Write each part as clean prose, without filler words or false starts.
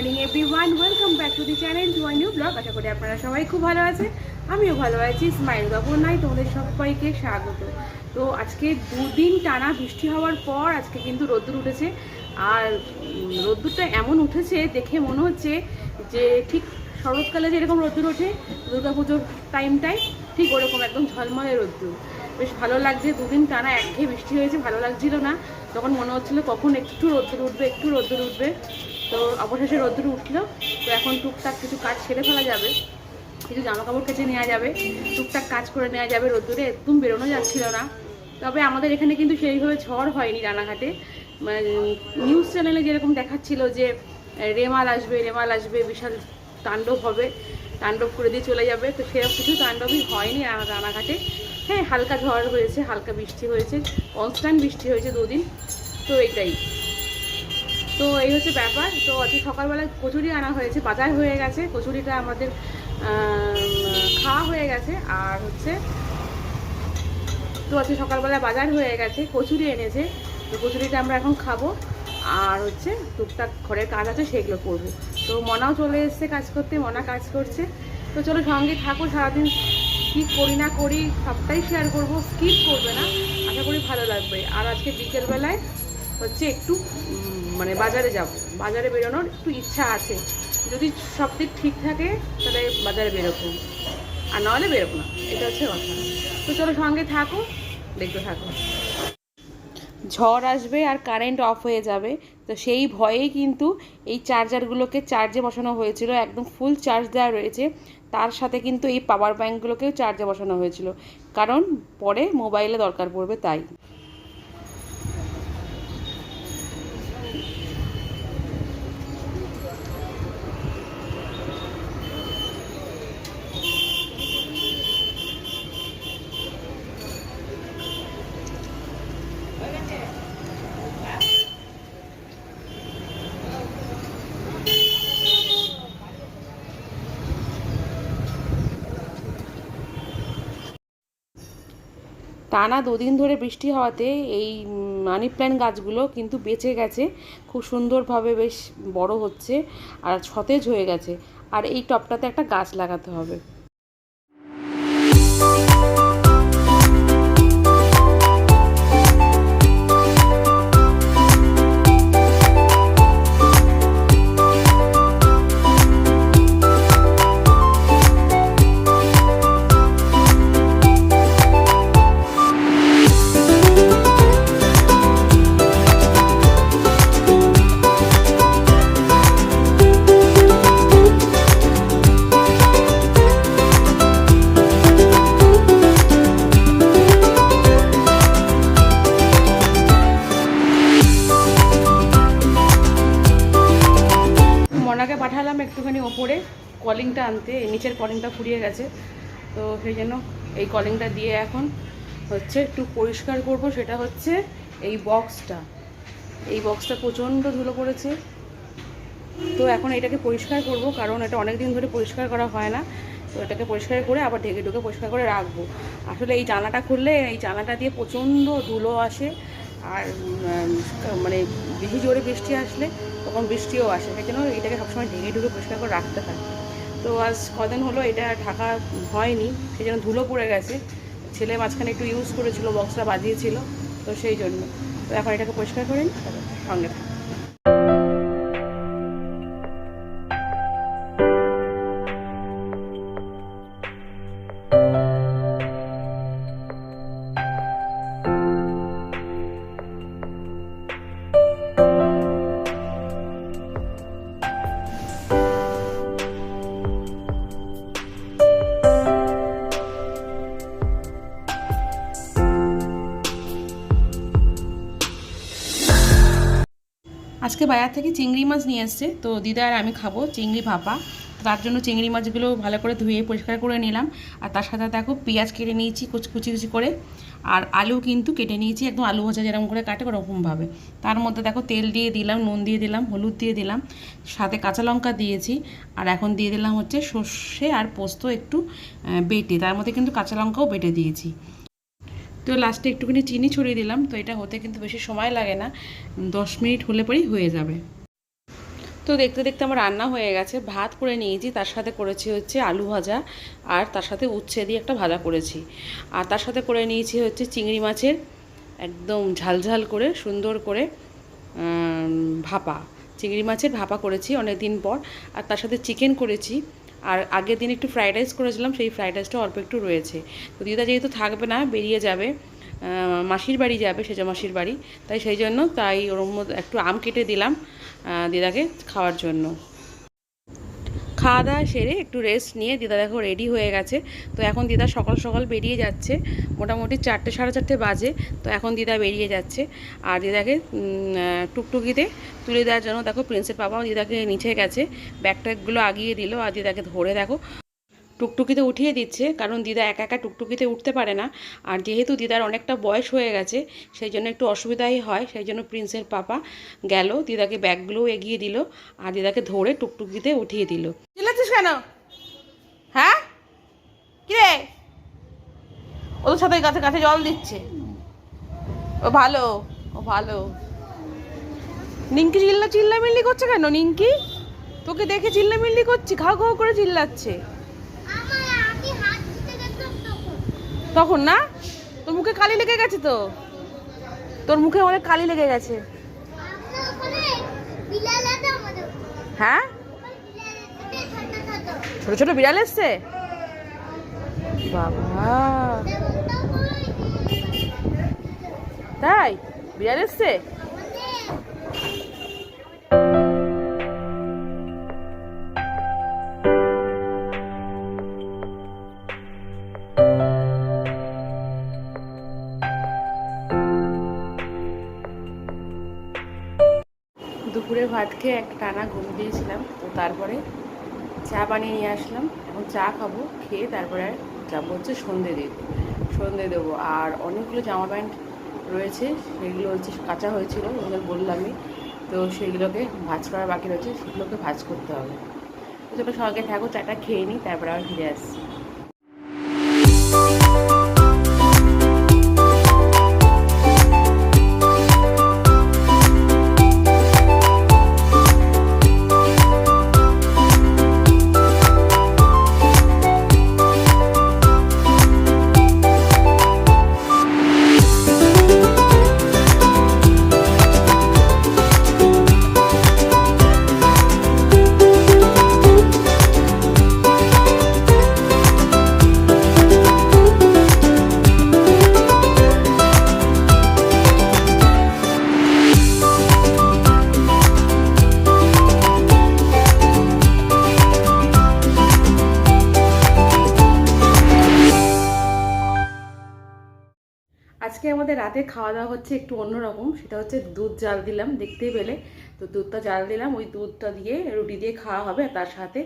Morning everyone, welcome back to the channel to I new blog. আশা করি আপনারা সবাই খুব ভালো আছে, আমিও ভালো আছি। স্মাইল নাই তোমাদের সবাইকে স্বাগত। তো আজকে দুদিন টানা বৃষ্টি হওয়ার পর আজকে কিন্তু রোদ্দুর উঠেছে। আর রোদ্দুরটা এমন উঠেছে দেখে মনে হচ্ছে যে ঠিক শরৎকালে যেরকম রোদ্দুর ওঠে দুর্গাপুজোর টাইমটাই, ঠিক ওরকম একদম ঝলমলে রোদ্দুর। বেশ ভালো লাগছে। দুদিন টানা একঘেয়ে বৃষ্টি হয়েছে, ভালো লাগছিল না। তখন মনে হচ্ছিলো কখন একটু রোদ্দুর উঠবে, একটু রোদ্দুর উঠবে। তো অবশেষে রোদ্দুর উঠলো। তো এখন টুকটাক কিছু কাজ সেরে ফেলা যাবে, কিছু জামাকাপড় কেচে নেওয়া যাবে, টুকটাক কাজ করে নেওয়া যাবে। রোদ্দুরে একদম বেরোনো যাচ্ছিল না। তবে আমাদের এখানে কিন্তু সেইভাবে ঝড় হয়নি রানাঘাটে। নিউজ চ্যানেলে যেরকম দেখাচ্ছিল যে রেমাল আসবে, বিশাল তাণ্ডব হবে, তাণ্ডব করে দিয়ে চলে যাবে। তো সেরকম কিছু তাণ্ডবই হয়নি রানাঘাটে। হ্যাঁ, হালকা ঝড় হয়েছে, হালকা বৃষ্টি হয়েছে, কনস্ট্যান্ট বৃষ্টি হয়েছে দুদিন। তো এইটাই, তো এই হচ্ছে ব্যাপার। তো আজকে সকালবেলায় কচুরি আনা হয়েছে, বাজার হয়ে গেছে, কচুরিটা আমাদের খাওয়া হয়ে গেছে। আর হচ্ছে তো আজকে সকালবেলায় বাজার হয়ে গেছে, কচুরি এনেছে। তো কচুরিটা আমরা এখন খাবো। আর হচ্ছে টুকটাক ঘরের কাজ আছে, সেগুলো করবো। তো মনাও চলে এসছে কাজ করতে, মনা কাজ করছে। তো চলো সঙ্গে থাকো, সারাদিন কী করি না করি সবটাই শেয়ার করবো, স্কিপ করবে না। আশা করি ভালো লাগবে। আর আজকে বিকেলবেলায় হচ্ছে একটু মানে বাজারে যাব, বাজারে বেরোনোর একটু ইচ্ছা আছে। যদি সব দিক ঠিক থাকে তাহলে বাজারে বেরোবো, আর নাহলে বেরোবো না। এটা হচ্ছে কথা। তো চলো সঙ্গে থাকো, দেখতে থাকো। ঝড় আসবে আর কারেন্ট অফ হয়ে যাবে, তো সেই ভয়েই কিন্তু এই চার্জারগুলোকে চার্জে বসানো হয়েছিল। একদম ফুল চার্জ দেওয়া রয়েছে। তার সাথে কিন্তু এই পাওয়ার ব্যাঙ্কগুলোকেও চার্জে বসানো হয়েছিল, কারণ পরে মোবাইলে দরকার পড়বে তাই। টানা দুদিন ধরে বৃষ্টি হওয়াতে এই মানি প্ল্যান্ট গাছগুলো কিন্তু বেঁচে গেছে, খুব সুন্দরভাবে বেশ বড় হচ্ছে আর সতেজ হয়ে গেছে। আর এই টবটাতে একটা গাছ লাগাতে হবে। মনাকে পাঠালাম একটুখানি ওপরে কলিংটা আনতে, নিচের কলিংটা ফুরিয়ে গেছে। তো সেই জন্য এই কলিংটা দিয়ে এখন হচ্ছে একটু পরিষ্কার করব। সেটা হচ্ছে এই বক্সটা প্রচণ্ড ধুলো পড়েছে। তো এখন এটাকে পরিষ্কার করব, কারণ এটা অনেক দিন ধরে পরিষ্কার করা হয় না। তো এটাকে পরিষ্কার করে আবার ঢেকে ঢুকে পরিষ্কার করে রাখবো। আসলে এই জানালাটা খুললে এই জানালাটা দিয়ে প্রচণ্ড ধুলো আসে। আর মানে বেশি জোরে বৃষ্টি আসলে তখন বৃষ্টিও আসে, সেই জন্য এটাকে সবসময় ঢেকে ঢুকে পরিষ্কার করে রাখতে হয়। তো আজ কদিন হলো এটা ঢাকা হয়নি, সেই জন্য ধুলো পড়ে গেছে। ছেলে মাঝখানে একটু ইউজ করেছিল, বক্সটা বাজিয়েছিল, তো সেই জন্য। তো এখন এটাকে পরিষ্কার করে নিই, সঙ্গে থাকি। আজকে বাজার থেকে চিংড়ি মাছ নিয়ে এসছে, তো দিদা আর আমি খাবো চিংড়ি ভাপা। তার জন্য চিংড়ি মাছগুলো ভালো করে ধুয়ে পরিষ্কার করে নিলাম। আর তার সাথে দেখো পেঁয়াজ কেটে নিয়েছি কুচি কুচি করে, আর আলু কিন্তু কেটে নিয়েছি একদম আলু ভাজা যেরকম করে কাটে ওরকমভাবে। তার মধ্যে দেখো তেল দিয়ে দিলাম, নুন দিয়ে দিলাম, হলুদ দিয়ে দিলাম, সাথে কাঁচা লঙ্কা দিয়েছি। আর এখন দিয়ে দিলাম হচ্ছে সর্ষে আর পোস্ত একটু বেটে, তার মধ্যে কিন্তু কাঁচা লঙ্কাও বেটে দিয়েছি। তো লাস্টে একটুখানি চিনি ছড়িয়ে দিলাম। তো এটা হতে কিন্তু বেশি সময় লাগে না, 10 মিনিট হলে পরেই হয়ে যাবে। তো দেখতে দেখতে আমার রান্না হয়ে গেছে, ভাত করে নিয়েছি, তার সাথে করেছি হচ্ছে আলু ভাজা, আর তার সাথে উচ্ছে দিয়ে একটা ভাজা করেছি, আর তার সাথে করে নিয়েছি হচ্ছে চিংড়ি মাছের একদম ঝালঝাল করে সুন্দর করে ভাপা, চিংড়ি মাছের ভাপা করেছি অনেক দিন পর, আর তার সাথে চিকেন করেছি, আর আগের দিন একটু ফ্রাইড রাইস করেছিলাম, সেই ফ্রাইড রাইসটা অল্প একটু রয়েছে। তো দিদা যেহেতু থাকবে না, বেরিয়ে যাবে, মাসির বাড়ি যাবে, সেজা মাসির বাড়ি, তাই সেই জন্য ওর মধ্যে একটু আম কেটে দিলাম দিদাকে খাওয়ার জন্য। খাওয়া দাওয়া সেরে একটু রেস্ট নিয়ে দিদা দেখো রেডি হয়ে গেছে। তো এখন দিদা সকাল সকাল বেরিয়ে যাচ্ছে, মোটামুটি 4টে সাড়ে 4টে বাজে। তো এখন দিদা বেরিয়ে যাচ্ছে, আর দিদাকে টুকটুকিতে তুলে দেওয়ার জন্য দেখো প্রিন্সের বাবাও দিদাকে নিচে গেছে, ব্যাগ ট্যাগগুলো আগিয়ে দিল, আর দিদাকে ধরে দেখো টুকটুকিতে উঠিয়ে দিচ্ছে, কারণ দিদা একা একা টুকটুকিতে উঠতে পারে না, আর যেহেতু দিদার অনেকটা বয়স হয়ে গেছে সেই জন্য একটু অসুবিধাই হয়, সেই জন্য প্রিন্সের পাপা গেল, দিদাকে ব্যাগগুলোও এগিয়ে দিল, আর দিদাকে ধরে টুকটুকিতে উঠিয়ে দিল। চিল্লাচ্ছিস কেন? হ্যাঁ কিরে? ওদের সাথে গাছে গাছে জল দিচ্ছে, ও ভালো, ও ভালো। নিঙ্কি চিল্লামিল্লি করছে কেন? নিঙ্কি তোকে দেখে চিল্লামিল্লি করছি, ঘাউ ঘাউ করে চিল্লাচ্ছে। তখন না তোর মুখে কালি লেগে গেছে, তো তোর মুখে অনেক কালি লেগে গেছে। হ্যাঁ ছোট ছোট বিড়াল এসছে, বাবা তাই বিড়াল এসছে। দুপুরে ভাত খেয়ে একটা টানা ঘুম দিয়েছিলাম, তো তারপরে চা বানিয়ে নিয়ে আসলাম, এখন চা খাবো, খেয়ে তারপরে যাবো হচ্ছে সন্ধে দেবো। আর অনেকগুলো জামা প্যান্ট রয়েছে, সেগুলো হচ্ছে কাঁচা হয়েছিল, ওগুলো বললামই, তো সেগুলোকে ভাঁজ করা বাকি রয়েছে, সেগুলোকে ভাঁজ করতে হবে। তো চলো সঙ্গে থাকো, চাটা খেয়ে নিই, তারপরে আবার ফিরে আসছি। আজকে আমাদের রাতে খাওয়া দাওয়া হচ্ছে একটু অন্যরকম, সেটা হচ্ছে দুধ জাল দিলাম, দেখতেই পেলে, তো দুধটা জাল দিলাম, ওই দুধটা দিয়ে রুটি দিয়ে খাওয়া হবে। তার সাথে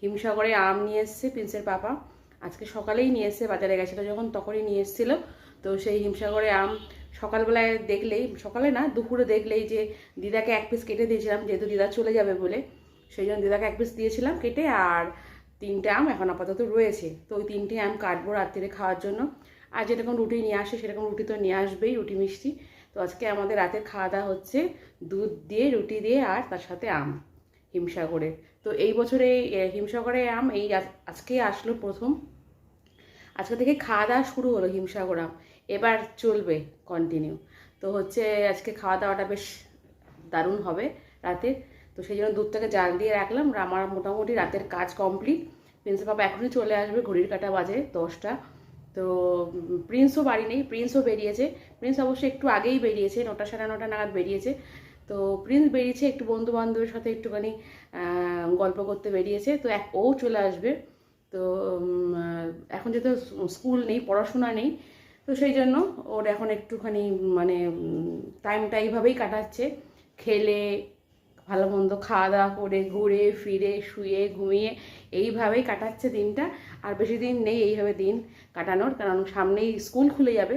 হিমসাগরে আম নিয়ে এসছে প্রিন্সের পাপা, আজকে সকালেই নিয়ে এসছে, বাজারে গেছিলো যখন তখনই নিয়ে এসেছিলো। তো সেই হিমসাগরে আম সকালবেলায় দেখলেই, সকালে না দুপুরে দেখলেই, যে দিদাকে এক পিস কেটে দিয়েছিলাম, যেহেতু দিদা চলে যাবে বলে, সেই জন্য দিদাকে এক পিস দিয়েছিলাম কেটে, আর 3টে আম এখন আপাতত রয়েছে, তো ওই 3টে আম কাটবো রাত্রিরে খাওয়ার জন্য। আর যেরকম রুটি নিয়ে আসে সেরকম রুটি তো নিয়ে আসবেই, রুটি মিষ্টি। তো আজকে আমাদের রাতের খাওয়া দাওয়া হচ্ছে দুধ দিয়ে, রুটি দিয়ে, আর তার সাথে আম হিমসাগরে। তো এই বছরে হিমসাগরে আম এই আজকে আসলো প্রথম, আজকে থেকে খাওয়া দাওয়া শুরু হলো হিমসাগর আম, এবার চলবে কন্টিনিউ। তো হচ্ছে আজকে খাওয়া দাওয়াটা বেশ দারুণ হবে রাতে, তো সেই জন্য দুধটাকে জাল দিয়ে রাখলাম। আমার মোটামুটি রাতের কাজ কমপ্লিট। প্রিন্সের পাপা এখনই চলে আসবে, ঘড়ির কাঁটা বাজে 10টা। তো প্রিন্সও বাড়ি নেই, প্রিন্সও বেরিয়েছে, প্রিন্স অবশ্যই একটু আগেই বেরিয়েছে, 9টা সাড়ে 9টা নাগাদ বেরিয়েছে। তো প্রিন্স বেরিয়েছে একটু বন্ধু বান্ধবের সাথে একটুখানি গল্প করতে বেরিয়েছে, তো ও চলে আসবে। তো এখন যেহেতু স্কুল নেই, পড়াশোনা নেই, তো সেই জন্য ওর এখন একটুখানি মানে টাইমটা এইভাবেই কাটাচ্ছে, খেলে ভালো মন্দ খাওয়া দাওয়া করে ঘুরে ফিরে শুয়ে ঘুমিয়ে এইভাবেই কাটাচ্ছে দিনটা। আর বেশি দিন নেই এইভাবে দিন কাটানোর, কারণ সামনেই স্কুল খুলে যাবে,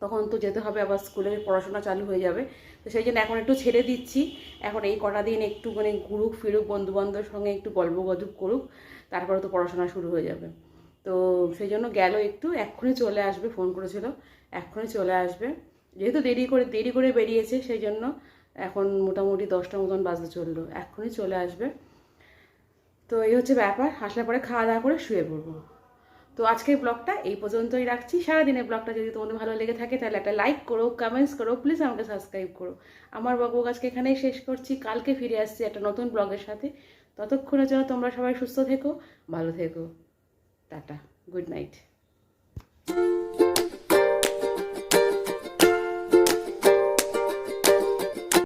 তখন তো যেতে হবে, আবার স্কুলের পড়াশোনা চালু হয়ে যাবে। তো সেই জন্য এখন একটু ছেড়ে দিচ্ছি, এখন এই কটা দিন একটুখানি ঘুরুক ফিরুক, বন্ধুবান্ধবের সঙ্গে একটু গল্প গজব করুক, তারপরে তো পড়াশোনা শুরু হয়ে যাবে। তো সেই জন্য গেল একটু, এক্ষুনি চলে আসবে, ফোন করেছিল, এক্ষুনি চলে আসবে, যেহেতু দেরি করে বেরিয়েছে, সেই জন্য এখন মোটামুটি 10টা মতন বাজতে চললো, এক্ষুনি চলে আসবে। তো এই হচ্ছে ব্যাপার, আসলে পরে খাওয়া দাওয়া করে শুয়ে পড়বো। তো আজকের ব্লগটা এই পর্যন্তই রাখছি। সারাদিনের ব্লগটা যদি তোমাদের ভালো লেগে থাকে তাহলে একটা লাইক করো, কমেন্টস করো, প্লিজ আমাকে সাবস্ক্রাইব করো। আমার বকবক আজকে এখানেই শেষ করছি, কালকে ফিরে আসছি একটা নতুন ব্লগের সাথে। ততক্ষণের জন্য তোমরা সবাই সুস্থ থেকো, ভালো থেকো, টাটা, গুড নাইট।